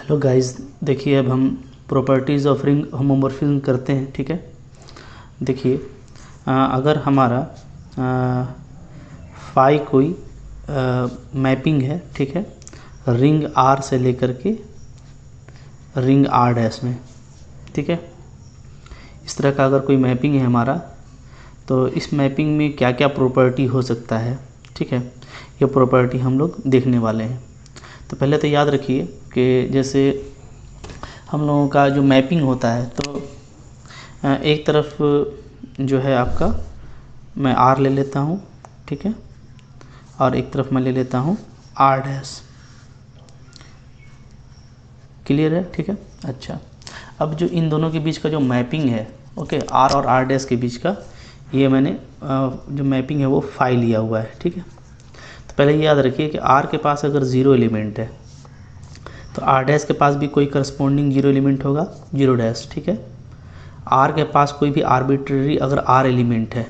Hello guys, देखिए अब हम प्रॉपर्टीज़ ऑफ रिंग होमोमॉर्फिज्म करते हैं। ठीक है, देखिए अगर हमारा फाई कोई मैपिंग है, ठीक है, रिंग आर से लेकर के रिंग आर डैश में, ठीक है, इस तरह का अगर कोई मैपिंग है हमारा, तो इस मैपिंग में क्या क्या प्रॉपर्टी हो सकता है, ठीक है, ये प्रॉपर्टी हम लोग देखने वाले हैं। तो पहले तो याद रखिए कि जैसे हम लोगों का जो मैपिंग होता है, तो एक तरफ जो है आपका मैं आर ले लेता हूँ, ठीक है, और एक तरफ मैं ले लेता हूँ आर डैश। क्लियर है? ठीक है। अच्छा, अब जो इन दोनों के बीच का जो मैपिंग है, ओके, आर और आर डैश के बीच का, ये मैंने जो मैपिंग है वो फाई लिया हुआ है। ठीक है, तो पहले ये याद रखिए कि आर के पास अगर ज़ीरो एलिमेंट है तो आर डैश के पास भी कोई करस्पॉन्डिंग जीरो एलिमेंट होगा, जीरो डैश। ठीक है, आर के पास कोई भी आर्बिट्ररी अगर आर एलिमेंट है,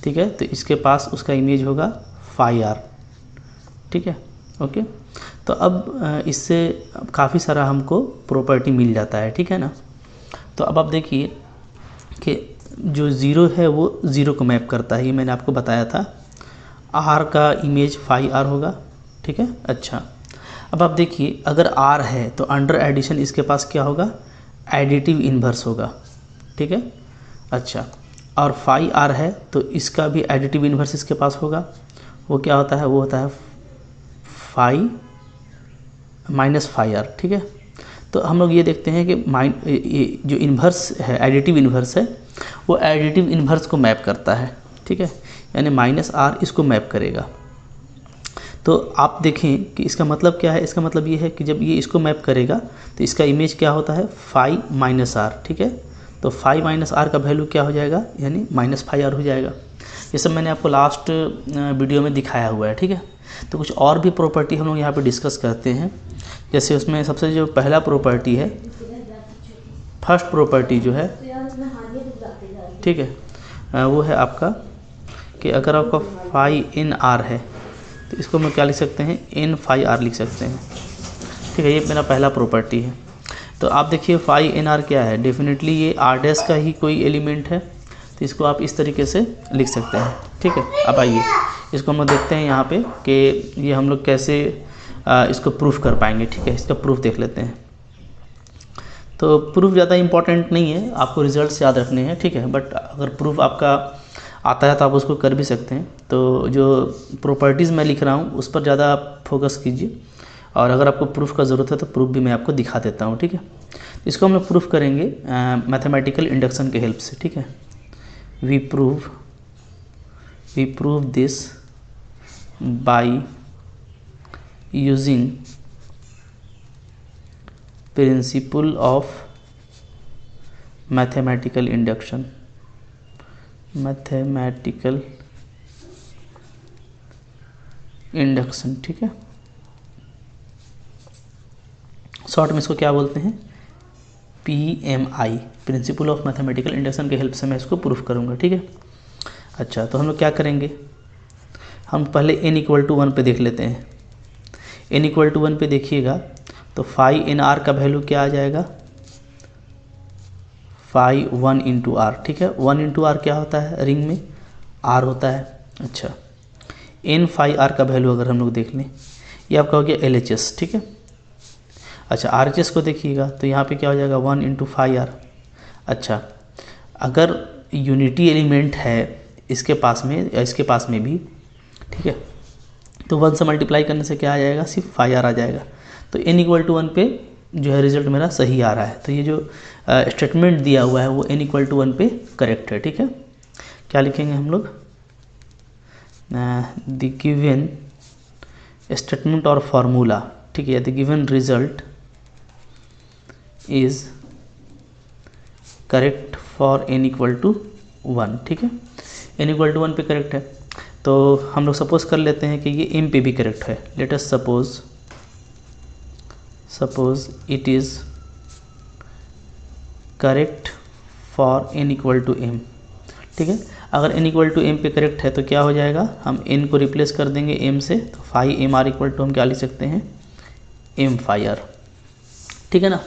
ठीक है, तो इसके पास उसका इमेज होगा फाई आर। ठीक है, ओके। तो अब इससे काफ़ी सारा हमको प्रॉपर्टी मिल जाता है, ठीक है ना। तो अब आप देखिए कि जो ज़ीरो है वो ज़ीरो को मैप करता है, ये मैंने आपको बताया था। आर का इमेज फाई आर होगा, ठीक है। अच्छा, अब आप देखिए अगर आर है तो अंडर एडिशन इसके पास क्या होगा, एडिटिव इन्वर्स होगा, ठीक है। अच्छा, और फाई आर है तो इसका भी एडिटिव इन्वर्स इसके पास होगा, वो क्या होता है, वो होता है फाई माइनस फाई आर। ठीक है, तो हम लोग ये देखते हैं कि जो इन्वर्स है, एडिटिव इन्वर्स है, वो एडिटिव इन्वर्स को मैप करता है। ठीक है, यानी माइनस आर इसको मैप करेगा। तो आप देखें कि इसका मतलब क्या है, इसका मतलब ये है कि जब ये इसको मैप करेगा तो इसका इमेज क्या होता है, फाई माइनस आर। ठीक है, तो फाई माइनस आर का वैल्यू क्या हो जाएगा, यानी माइनस फाई आर हो जाएगा। ये सब मैंने आपको लास्ट वीडियो में दिखाया हुआ है। ठीक है, तो कुछ और भी प्रॉपर्टी हम लोग यहाँ पे डिस्कस करते हैं। जैसे उसमें सबसे जो पहला प्रॉपर्टी है, फर्स्ट प्रॉपर्टी जो है, ठीक है, वो है आपका कि अगर आपका फाई इन आर है तो इसको हम क्या लिख सकते हैं, इन फाई आर लिख सकते हैं। ठीक है, ये मेरा पहला प्रॉपर्टी है। तो आप देखिए फाई इन आर क्या है, डेफिनेटली ये आर डैश का ही कोई एलिमेंट है, तो इसको आप इस तरीके से लिख सकते हैं। ठीक है, अब आइए इसको हम लोग देखते हैं यहाँ पे कि ये हम लोग कैसे इसको प्रूफ कर पाएंगे। ठीक है, इसका प्रूफ देख लेते हैं। तो प्रूफ ज़्यादा इंपॉर्टेंट नहीं है, आपको रिजल्ट्स याद रखने हैं, ठीक है, बट अगर प्रूफ आपका आता है तो आप उसको कर भी सकते हैं। तो जो प्रॉपर्टीज़ मैं लिख रहा हूँ उस पर ज़्यादा आप फोकस कीजिए, और अगर आपको प्रूफ का ज़रूरत है तो प्रूफ भी मैं आपको दिखा देता हूँ। ठीक है, इसको हम लोग प्रूफ करेंगे मैथमेटिकल इंडक्शन के हेल्प से। ठीक है, we prove this by using principle of mathematical induction, mathematical induction. ठीक है, शॉर्ट में इसको क्या बोलते हैं, PMI, principle of mathematical induction के हेल्प से मैं इसको प्रूफ करूंगा। ठीक है, अच्छा, तो हम लोग क्या करेंगे, हम पहले n = 1 पे देख लेते हैं। n = 1 पे देखिएगा तो फाई इन आर का वैल्यू क्या आ जाएगा, फाई 1 × r। ठीक है, 1 × r क्या होता है, रिंग में r होता है। अच्छा, n फाई r का वैल्यू अगर हम लोग देख लें, ये आपका हो गया LHS। ठीक है, अच्छा, RHS को देखिएगा तो यहाँ पे क्या हो जाएगा, 1 × फाई r। अच्छा, अगर यूनिटी एलिमेंट है इसके पास में या इसके पास में भी, ठीक है, तो 1 से मल्टीप्लाई करने से क्या आ जाएगा, सिर्फ फाई आर आ जाएगा। तो n = 1 पे जो है रिजल्ट मेरा सही आ रहा है। तो ये जो स्टेटमेंट दिया हुआ है वो n = 1 पे करेक्ट है। ठीक है, क्या लिखेंगे हम लोग, द गिवन स्टेटमेंट और फार्मूला, ठीक है, the given result is correct for n = 1। ठीक है, n = 1 पे करेक्ट है। तो हम लोग सपोज कर लेते हैं कि ये m पे भी करेक्ट है। Let us suppose it is correct for n = m। ठीक है, अगर n = m पे करेक्ट है तो क्या हो जाएगा, हम n को रिप्लेस कर देंगे m से, तो फाई m r = हम क्या लिख सकते हैं, m फाई r। ठीक है ना।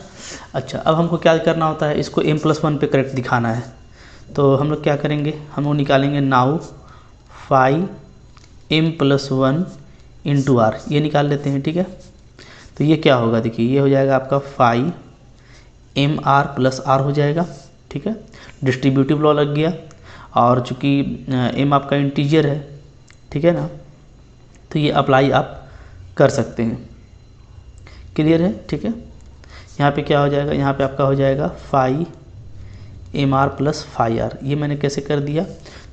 अच्छा, अब हमको क्या करना होता है, इसको m+1 पे करेक्ट दिखाना है, तो हम लोग क्या करेंगे, हम लोग निकालेंगे now phi m+1 into are, ये निकाल लेते हैं। ठीक है, तो ये क्या होगा, देखिए ये हो जाएगा आपका फाई mr प्लस आर हो जाएगा। ठीक है, डिस्ट्रीब्यूटिव लॉ लग गया, और चूँकि m आपका इंटीजर है, ठीक है ना, तो ये अप्लाई आप कर सकते हैं। क्लियर है। ठीक है, यहाँ पे क्या हो जाएगा, यहाँ पे आपका हो जाएगा phi mr plus phi R. ये मैंने कैसे कर दिया,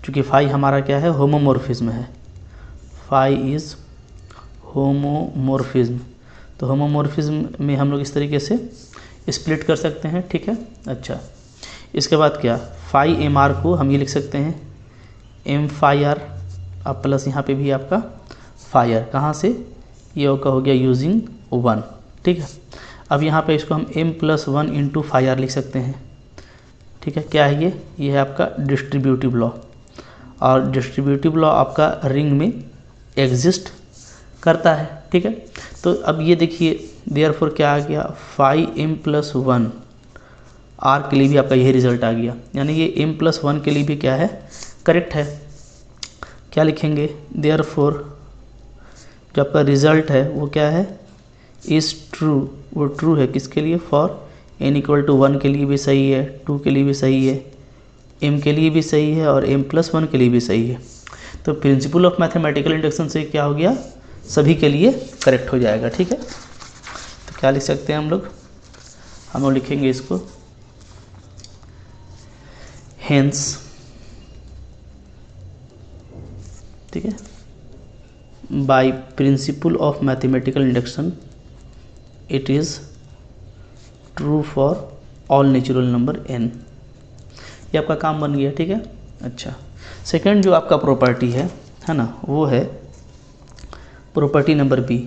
चूँकि फाई हमारा क्या है, होमोमॉर्फिज्म है, फाई इज़ होमोमॉर्फिज्म, तो होमोमॉर्फिज्म में हम लोग इस तरीके से स्प्लिट कर सकते हैं। ठीक है, अच्छा, इसके बाद क्या, फाई mr को हम ये लिख सकते हैं m फाई आर, अब प्लस यहाँ पे भी आपका फाई आर, कहाँ से, ये का हो गया यूजिंग 1। ठीक है, अब यहाँ पे इसको हम m+1 इंटू फाई आर लिख सकते हैं। ठीक है, क्या है ये है आपका डिस्ट्रीब्यूटिव लॉ, और डिस्ट्रीब्यूटिव लॉ आपका रिंग में एग्जिस्ट करता है। ठीक है, तो अब ये देखिए देयरफॉर क्या आ गया, फाई m+1 आर के लिए भी आपका यही रिजल्ट आ गया, यानी ये m+1 के लिए भी क्या है, करेक्ट है। क्या लिखेंगे, देयरफॉर जो आपका रिजल्ट है वो क्या है, इज़ ट्रू, वो ट्रू है किसके लिए, फॉर n=1 के लिए भी सही है, 2 के लिए भी सही है, m के लिए भी सही है, और m+1 के लिए भी सही है। तो प्रिंसिपल ऑफ मैथमेटिकल इंडक्शन से क्या हो गया, सभी के लिए करेक्ट हो जाएगा। ठीक है, तो क्या लिख सकते हैं हम लोग लिखेंगे इसको, हेंस, ठीक है, by principle of mathematical induction it is true for all natural number n। ये आपका काम बन गया। ठीक है, अच्छा, सेकंड जो आपका प्रॉपर्टी है ना, वो है प्रॉपर्टी नंबर बी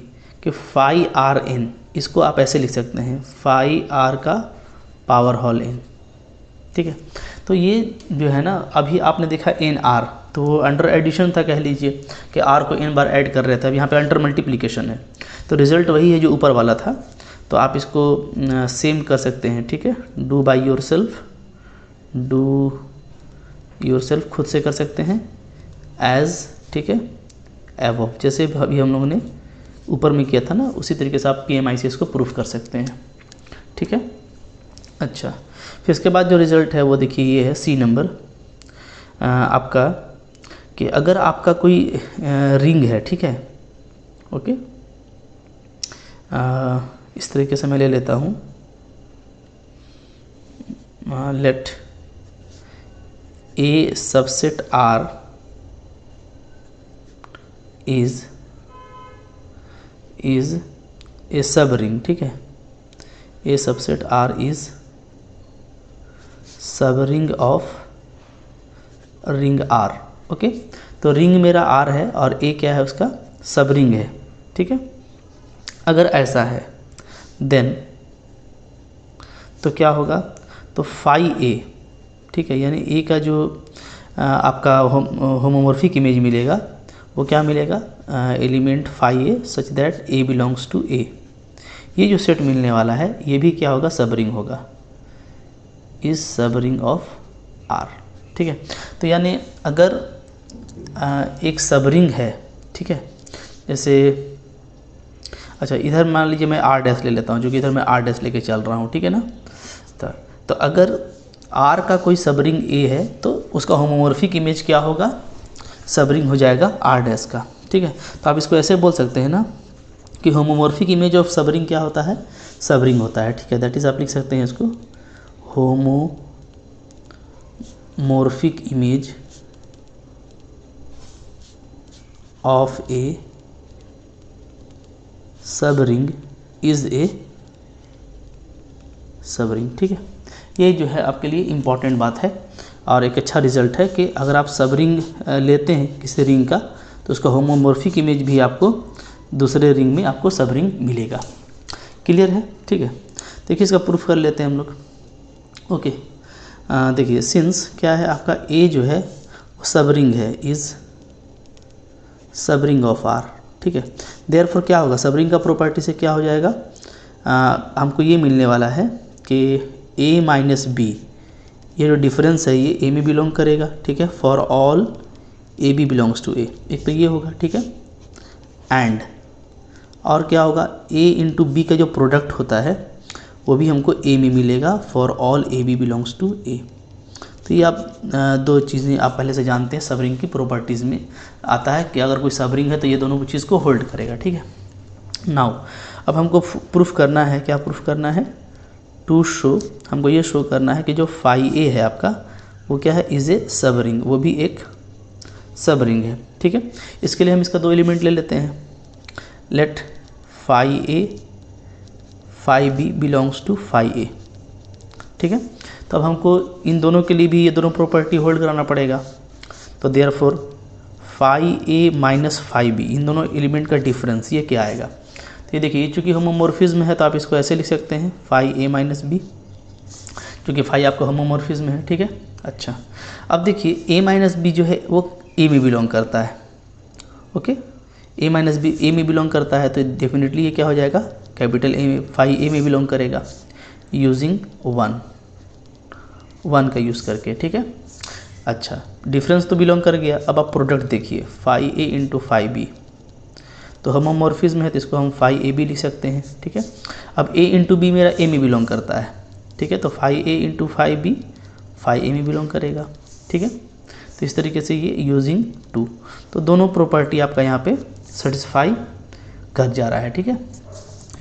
कि फाई आर एन, इसको आप ऐसे लिख सकते हैं, फाई आर का पावर होल n। ठीक है, तो ये जो है ना, अभी आपने देखा एन आर, तो वो अंडर एडिशन था, कह लीजिए कि आर को n बार ऐड कर रहे थे, अब यहाँ पे अंडर मल्टीप्लिकेशन है, तो रिजल्ट वही है जो ऊपर वाला था। तो आप इसको सेम कर सकते हैं। ठीक है, डू बाई योर सेल्फ खुद से कर सकते हैं, एज, ठीक है, एवो, जैसे अभी हम लोगों ने ऊपर में किया था ना, उसी तरीके से आप PMI से इसको प्रूफ कर सकते हैं। ठीक है, अच्छा, फिर इसके बाद जो रिज़ल्ट है वो देखिए ये है C नंबर आपका, कि अगर आपका कोई रिंग है, ठीक है, ओके, इस तरीके से मैं ले लेता हूँ, let a subset R is a subring. ठीक है, a subset R is subring of ring R। Okay, तो रिंग मेरा R है और ए क्या है, उसका सब रिंग है। ठीक है, अगर ऐसा है देन तो क्या होगा, तो फाई ए, ठीक है, यानी ए का जो आपका होमोमॉर्फिक इमेज मिलेगा वो क्या मिलेगा, element phi a such that a belongs to A. ये जो सेट मिलने वाला है ये भी क्या होगा, सब रिंग होगा, इज सब रिंग ऑफ आर। ठीक है, तो यानी अगर एक सब रिंग है, ठीक है, जैसे अच्छा इधर मान लीजिए मैं आर डैश ले लेता हूँ, जो कि इधर मैं आर डैश लेके चल रहा हूँ, ठीक है ना, तो अगर आर का कोई सब रिंग ए है तो उसका होमोमॉर्फिक इमेज क्या होगा, सब रिंग हो जाएगा आर डैश का। ठीक है, तो आप इसको ऐसे बोल सकते हैं ना कि होमोमॉर्फिक इमेज ऑफ सब रिंग क्या होता है, सब रिंग होता है। ठीक है, दैट इज़ आप लिख सकते हैं इसको, होमोमॉर्फिक इमेज ऑफ ए सब ring is a subring. ठीक है, ये जो है आपके लिए इम्पॉर्टेंट बात है और एक अच्छा रिजल्ट है कि अगर आप सब रिंग लेते हैं किसी रिंग का तो उसका होमोमॉर्फिक इमेज भी आपको दूसरे रिंग में आपको सब रिंग मिलेगा। क्लियर है। ठीक है, देखिए इसका प्रूफ कर लेते हैं हम लोग। ओके, देखिए सिंस क्या है आपका ए जो है वो सब रिंग है, is subring of R. ठीक है, देयरफॉर क्या होगा, सब रिंग का प्रॉपर्टी से क्या हो जाएगा, हमको ये मिलने वाला है कि a माइनस बी, ये जो डिफरेंस है ये a में बिलोंग करेगा, ठीक है, for all A B belongs to A, एक तो ये होगा, ठीक है। एंड और क्या होगा, a इंटू बी का जो प्रोडक्ट होता है वो भी हमको a में मिलेगा for all A B belongs to A. तो ये आप दो चीज़ें आप पहले से जानते हैं, सब रिंग की प्रॉपर्टीज़ में आता है कि अगर कोई सब रिंग है तो ये दोनों चीज़ को होल्ड करेगा, ठीक है। नाउ अब हमको प्रूफ करना है, क्या प्रूफ करना है, टू शो, हमको ये शो करना है कि जो फाई ए है आपका वो क्या है, इज़ ए सब रिंग, वो भी एक सब रिंग है, ठीक है। इसके लिए हम इसका दो एलिमेंट ले लेते हैं, let phi a phi B belongs to phi A, ठीक है। तो अब हमको इन दोनों के लिए भी ये दोनों प्रॉपर्टी होल्ड कराना पड़ेगा। तो देयरफॉर फाई ए माइनस फाई बी, इन दोनों एलिमेंट का डिफरेंस ये क्या आएगा, तो ये देखिए चूँकि होमोमॉर्फिज्म है तो आप इसको ऐसे लिख सकते हैं फाई ए माइनस बी, क्योंकि फाई आपका होमोमॉर्फिज्म है, ठीक है। अच्छा अब देखिए ए माइनस बी जो है वो ए में बिलोंग करता है, ओके, ए माइनस बी ए में बिलोंग करता है, तो डेफिनेटली ये क्या हो जाएगा, कैपिटल ए में, फाई ए में बिलोंग करेगा यूजिंग वन का यूज़ करके, ठीक है। अच्छा डिफरेंस तो बिलोंग कर गया, अब आप प्रोडक्ट देखिए फाई ए इंटू फाई बी, तो होमोमॉर्फिज्म है तो इसको हम फाई ए बी लिख सकते हैं, ठीक है। अब ए इंटू बी मेरा ए में बिलोंग करता है, ठीक है, तो फाई ए इंटू फाई बी फाई ए में बिलोंग करेगा, ठीक है। तो इस तरीके से ये यूजिंग टू, तो दोनों प्रॉपर्टी आपका यहाँ पे सेटिस्फाई कर जा रहा है, ठीक है।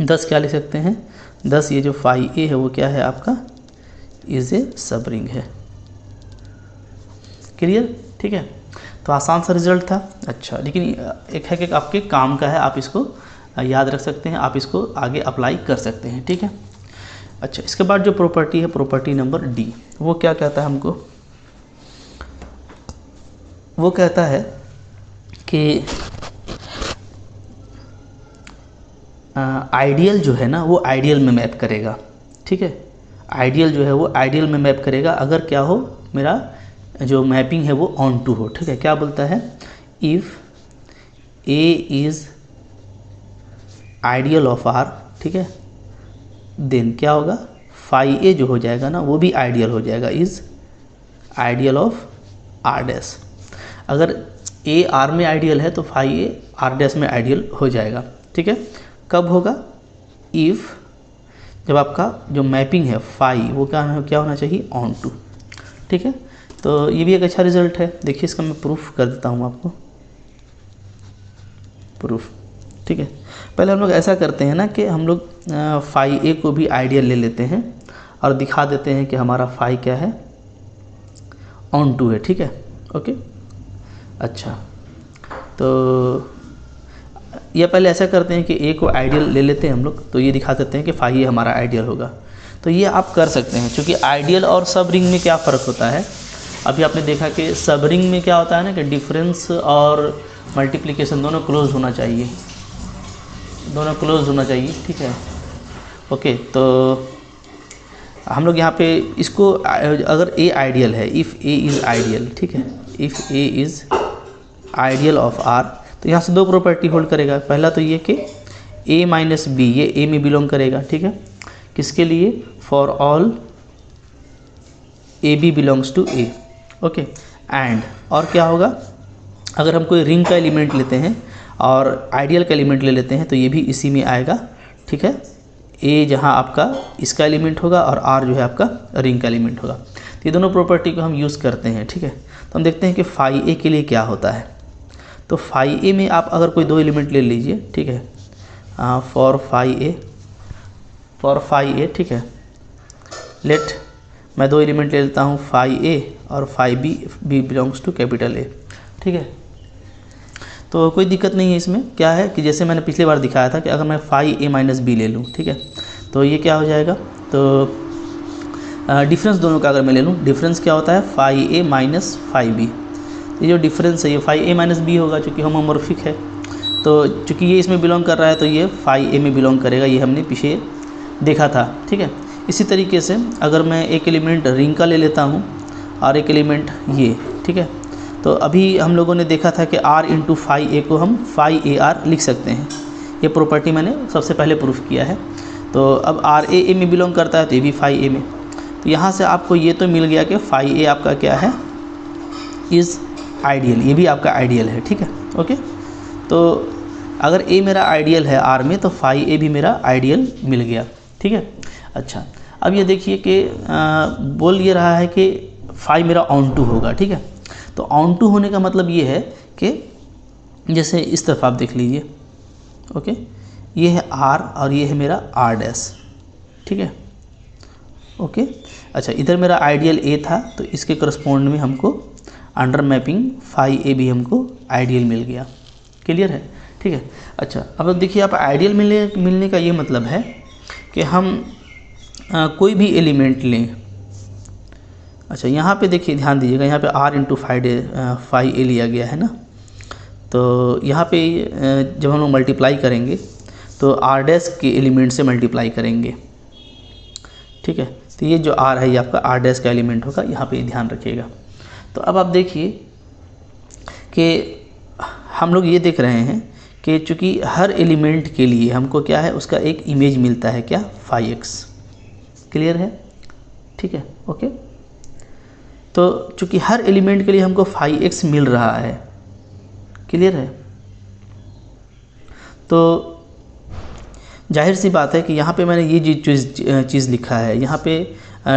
10 क्या लिख सकते हैं, 10 ये जो फाई ए है वो क्या है आपका, इज़ ए सब रिंग है, क्लियर, ठीक है। तो आसान सा रिजल्ट था। अच्छा लेकिन एक है कि आपके काम का है, आप इसको याद रख सकते हैं, आप इसको आगे अप्लाई कर सकते हैं, ठीक है। अच्छा इसके बाद जो प्रॉपर्टी है, प्रॉपर्टी नंबर डी, वो क्या कहता है हमको, वो कहता है कि आइडियल जो है ना वो आइडियल में मैप करेगा, ठीक है, आइडियल जो है वो आइडियल में मैप करेगा अगर क्या हो, मेरा जो मैपिंग है वो ऑन टू हो, ठीक है। क्या बोलता है, if A is ideal of R, ठीक है, देन क्या होगा, फाई ए जो हो जाएगा ना वो भी आइडियल हो जाएगा, is ideal of R dash. अगर ए आर में आइडियल है तो फाई ए आर डैश में आइडियल हो जाएगा, ठीक है। कब होगा, इफ़ जब आपका जो मैपिंग है फाई वो क्या होना चाहिए, ऑन टू, ठीक है। तो ये भी एक अच्छा रिजल्ट है, देखिए इसका मैं प्रूफ कर देता हूँ आपको, प्रूफ, ठीक है। पहले हम लोग ऐसा करते हैं ना कि हम लोग फाई ए को भी आइडियल ले लेते हैं और दिखा देते हैं कि हमारा फाई क्या है, ऑन टू है, ठीक है, ओके। अच्छा तो ये पहले ऐसा करते हैं कि ए को आइडियल ले लेते हैं हम लोग, तो ये दिखा देते हैं कि फाई ए हमारा आइडियल होगा। तो ये आप कर सकते हैं, क्योंकि आइडियल और सब रिंग में क्या फ़र्क होता है, अभी आपने देखा कि सब रिंग में क्या होता है ना कि डिफरेंस और मल्टीप्लिकेशन दोनों क्लोज होना चाहिए, दोनों क्लोज होना चाहिए, ठीक है, ओके। तो हम लोग यहाँ पे इसको अगर ए आइडियल है, इफ़ ए इज़ आइडियल, ठीक है, if A is ideal of R, तो यहाँ से दो प्रॉपर्टी होल्ड करेगा। पहला तो ये कि ए माइनस बी ये ए में बिलोंग करेगा, ठीक है, किसके लिए, for all A B belongs to A, okay. And और क्या होगा, अगर हम कोई रिंग का एलिमेंट लेते हैं और आइडियल का एलिमेंट ले लेते हैं तो ये भी इसी में आएगा, ठीक है। ए जहाँ आपका इसका एलिमेंट होगा और आर जो है आपका रिंग का एलिमेंट होगा, तो ये दोनों प्रॉपर्टी को हम यूज़ करते हैं, ठीक है। तो हम देखते हैं कि फाई ए के लिए क्या होता है। तो फाई ए में आप अगर कोई दो एलिमेंट ले लीजिए, ठीक है, फॉर फाई ए, ठीक है, लेट मैं दो एलिमेंट ले लेता हूँ फाई ए और phi B belongs to capital A, ठीक है। तो कोई दिक्कत नहीं है इसमें, क्या है कि जैसे मैंने पिछली बार दिखाया था कि अगर मैं फाई ए माइनस बी ले लूँ, ठीक है, तो ये क्या हो जाएगा, तो डिफरेंस दोनों का अगर मैं ले लूँ, डिफरेंस क्या होता है, फाई ए माइनस फाई बी, ये जो डिफरेंस है ये फाई ए माइनस बी होगा, चूँकि होमोमॉर्फिक है, तो चूँकि ये इसमें बिलोंग कर रहा है तो ये फाई ए में बिलोंग करेगा, ये हमने पीछे देखा था, ठीक है। इसी तरीके से अगर मैं एक एलिमेंट रिंग का ले लेता हूँ और एक एलिमेंट ये, ठीक है, तो अभी हम लोगों ने देखा था कि r इंटू फाई ए को हम फाई ए आर लिख सकते हैं, ये प्रॉपर्टी मैंने सबसे पहले प्रूफ किया है। तो अब आर ए में बिलोंग करता है तो ये भी फाई ए में। तो यहाँ से आपको ये तो मिल गया कि फाई ए आपका क्या है, इज़ आइडियल, ये भी आपका आइडियल है, ठीक है। ओके, तो अगर ए मेरा आइडियल है आर में तो फाई ए भी मेरा आइडियल मिल गया, ठीक है। अच्छा, अब ये देखिए कि बोल ये रहा है कि फाई मेरा ऑन टू होगा, ठीक है। तो ऑन टू होने का मतलब ये है कि जैसे इस तरफ आप देख लीजिए, ओके, ये है आर और ये है मेरा आर डैश, ठीक है, ओके। अच्छा, इधर मेरा आइडियल ए था तो इसके करस्पॉन्ड में हमको अंडर मैपिंग फाई ए भी हमको आइडियल मिल गया, क्लियर है, ठीक है। अच्छा, अब देखिए आप आइडियल मिलने का ये मतलब है कि हम कोई भी एलिमेंट लें। अच्छा, यहाँ पे देखिए ध्यान दीजिएगा, यहाँ पे r इंटू फाई ए लिया गया है ना, तो यहाँ पे जब हम लोग मल्टीप्लाई करेंगे तो r डैश के एलिमेंट से मल्टीप्लाई करेंगे, ठीक है। तो ये जो r है ये आपका r डैश का एलिमेंट होगा, यहाँ पे ध्यान रखिएगा। तो अब आप देखिए कि हम लोग ये देख रहे हैं कि चूँकि हर एलिमेंट के लिए हमको क्या है, उसका एक इमेज मिलता है, क्या, फाई एक्स, क्लियर है, ठीक है, ओके। तो चूँकि हर एलिमेंट के लिए हमको फाई एक्स मिल रहा है, क्लियर है, तो जाहिर सी बात है कि यहाँ पे मैंने ये चीज़ लिखा है, यहाँ पे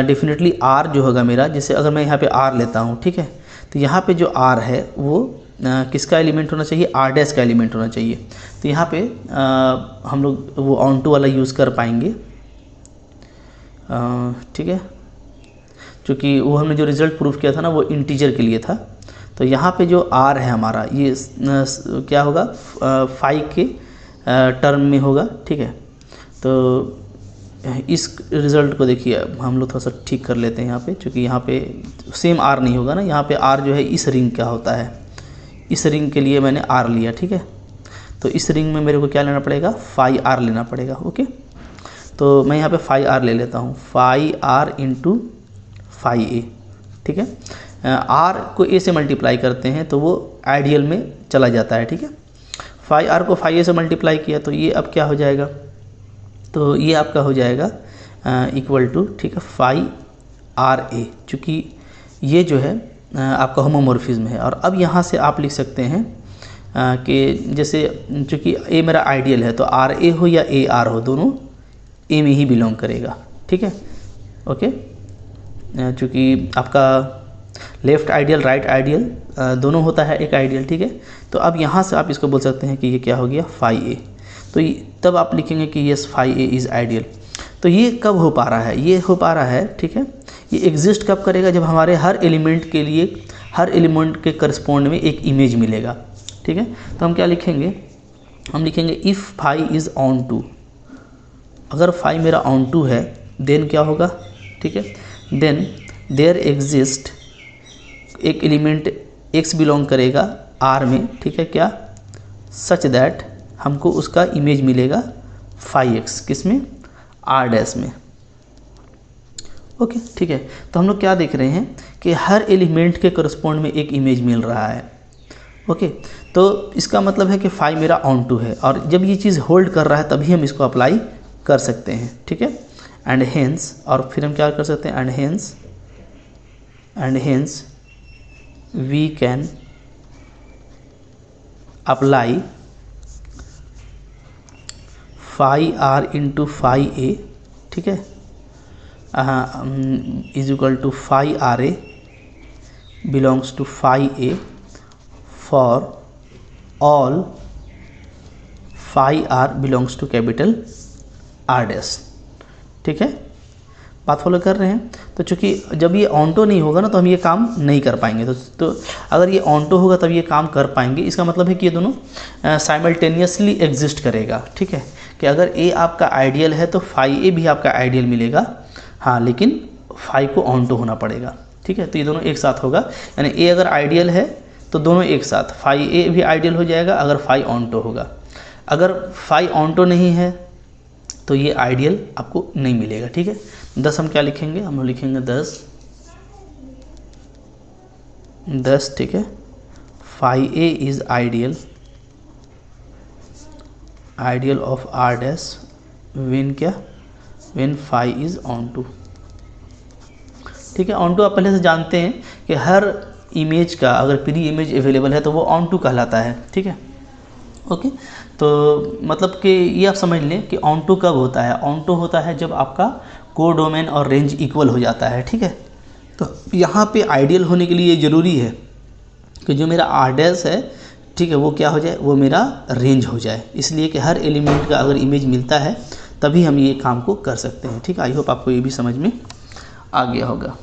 डेफिनेटली r जो होगा मेरा, जैसे अगर मैं यहाँ पे r लेता हूँ, ठीक है, तो यहाँ पे जो r है वो किसका एलिमेंट होना चाहिए, r डैश का एलिमेंट होना चाहिए। तो यहाँ पे हम लोग वो ऑन टू वाला यूज़ कर पाएंगे, ठीक है, क्योंकि वो हमने जो रिज़ल्ट प्रूफ किया था ना वो इंटीजर के लिए था। तो यहाँ पे जो r है हमारा ये क्या होगा, फाई के टर्म में होगा, ठीक है। तो इस रिज़ल्ट को देखिए हम लोग थोड़ा सा ठीक कर लेते हैं यहाँ पे, क्योंकि यहाँ पे सेम r नहीं होगा ना, यहाँ पे r जो है इस रिंग का होता है, इस रिंग के लिए मैंने r लिया, ठीक है। तो इस रिंग में मेरे को क्या लेना पड़ेगा, फाई r लेना पड़ेगा, ओके। तो मैं यहाँ पे फाई r ले लेता हूँ, phi r into phi A, ठीक है। r को a से मल्टीप्लाई करते हैं तो वो आइडियल में चला जाता है, ठीक है। फाई r को फाई a से मल्टीप्लाई किया तो ये अब क्या हो जाएगा, तो ये आपका हो जाएगा इक्वल टू, ठीक है, फाई आर ए, चूँकि ये जो है आपका होमोमॉर्फिज्म है। और अब यहाँ से आप लिख सकते हैं कि जैसे चूँकि a मेरा आइडियल है तो आर ए हो या ए आर हो, दोनों a में ही बिलोंग करेगा, ठीक है, ओके। चूँकि आपका लेफ़्ट आइडियल राइट आइडियल दोनों होता है एक आइडियल, ठीक है। तो अब यहाँ से आप इसको बोल सकते हैं कि ये क्या हो गया, फाई ए। तो तब आप लिखेंगे कि yes phi A is ideal. तो ये कब हो पा रहा है, ये हो पा रहा है, ठीक है, ये एग्जिस्ट कब करेगा, जब हमारे हर एलिमेंट के लिए हर एलिमेंट के करस्पॉन्ड में एक इमेज मिलेगा, ठीक है। तो हम क्या लिखेंगे, हम लिखेंगे if phi is onto, अगर फाई मेरा ऑन टू है देन क्या होगा, ठीक है, देन देयर एग्जिस्ट एक एलिमेंट x बिलोंग करेगा r में, ठीक है, क्या, सच दैट हमको उसका इमेज मिलेगा फाई एक्स, किस में, r डैश में, ओके, ठीक है। तो हम लोग क्या देख रहे हैं कि हर एलिमेंट के करस्पॉन्ड में एक इमेज मिल रहा है, ओके। तो इसका मतलब है कि फाई मेरा ऑन टू है, और जब ये चीज़ होल्ड कर रहा है तभी हम इसको अप्लाई कर सकते हैं, ठीक है। एंड हेंस, और फिर हम क्या कर सकते हैं, and hence we can apply phi R into phi A, ठीक है, is equal to phi R A belongs to phi A for all phi R belongs to capital R dash, ठीक है, बात फॉलो कर रहे हैं। तो चूँकि जब ये ऑनटो नहीं होगा ना तो हम ये काम नहीं कर पाएंगे, तो अगर ये ऑनटो होगा तब ये काम कर पाएंगे। इसका मतलब है कि ये दोनों साइमल्टेनियसली एग्जिस्ट करेगा, ठीक है, कि अगर ए आपका आइडियल है तो फाई ए भी आपका आइडियल मिलेगा, हाँ, लेकिन फाई को ऑनटो होना पड़ेगा, ठीक है। तो ये दोनों एक साथ होगा, यानी ए अगर आइडियल है तो दोनों एक साथ, फाई ए भी आइडियल हो जाएगा अगर फाई ऑनटो होगा। अगर फाई ऑनटो नहीं है तो ये आइडियल आपको नहीं मिलेगा, ठीक है। 10 हम क्या लिखेंगे, हम लिखेंगे 10, ठीक है, phi A is ideal of R dash when क्या, when phi is onto. ठीक है, ऑन टू आप पहले से जानते हैं कि हर इमेज का अगर प्री इमेज अवेलेबल है तो वो ऑन टू कहलाता है। ठीक है, ओके। तो मतलब कि ये आप समझ लें कि ऑन टू कब होता है। ऑन टू होता है जब आपका कोडोमेन और रेंज इक्वल हो जाता है। ठीक है, तो यहाँ पे आइडियल होने के लिए ये ज़रूरी है कि जो मेरा आर डैश है, ठीक है, वो क्या हो जाए, वो मेरा रेंज हो जाए। इसलिए कि हर एलिमेंट का अगर इमेज मिलता है तभी हम ये काम को कर सकते हैं। ठीक है, आई होप आपको ये भी समझ में आ गया होगा।